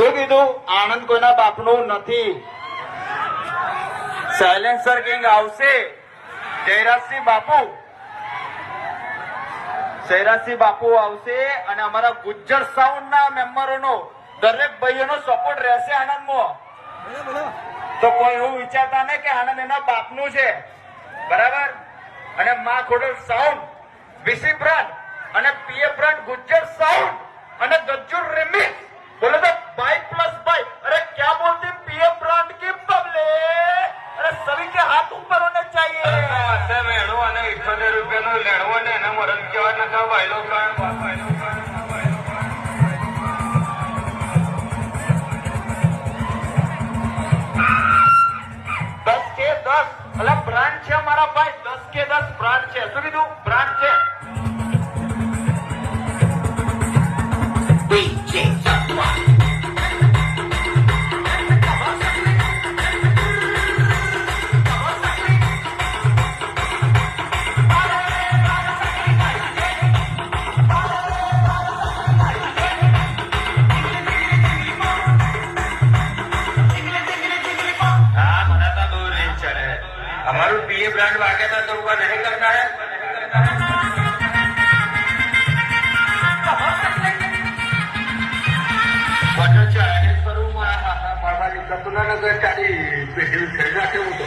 શું કીધું? આનંદ કોઈના બાપનું નથી. સાયલેન્સર કિંગ આવશે. જયરાજસિંહ બાપુ આવશે અને અમારા ગુજ્જર સાઉન્ડ ના મેમ્બરોનો દરેક ભાઈઓનો સપોર્ટ રહેશે આનંદમાં. તો કોઈ એવું વિચારતા નહીં કે આનંદ એના બાપનું છે, બરાબર? અને માં ખોડલ સાઉન્ડ, વીસી બ્રાન્ડ અને પીએ બ્રાન્ડ, ગુજ્જર સાઉન્ડ અને ગજ્જુર રેમિક્સ. बोले तो बाई प्लस बाई. अरे क्या बोलते पीएम ब्रांड की पब्लिक. अरे सभी के हाथ ऊपर होने चाहिए. મેળો અને 78 રૂપિયાનો લેણવો ને એના મરદ કેવા નકા વાયલો दस के 10 मतलब ब्रांड છે અમારા ભાઈ. 10 के 10 ब्रांड છે. શું કીધું? બ્રાન્ડ છે. हमारू पीए ब्रांड वाके था तो वो नहीं करना है. वाटर चाय करूँ मारा मारा लिखा तो ना नगर चाली पेटी खरीदा के वो तो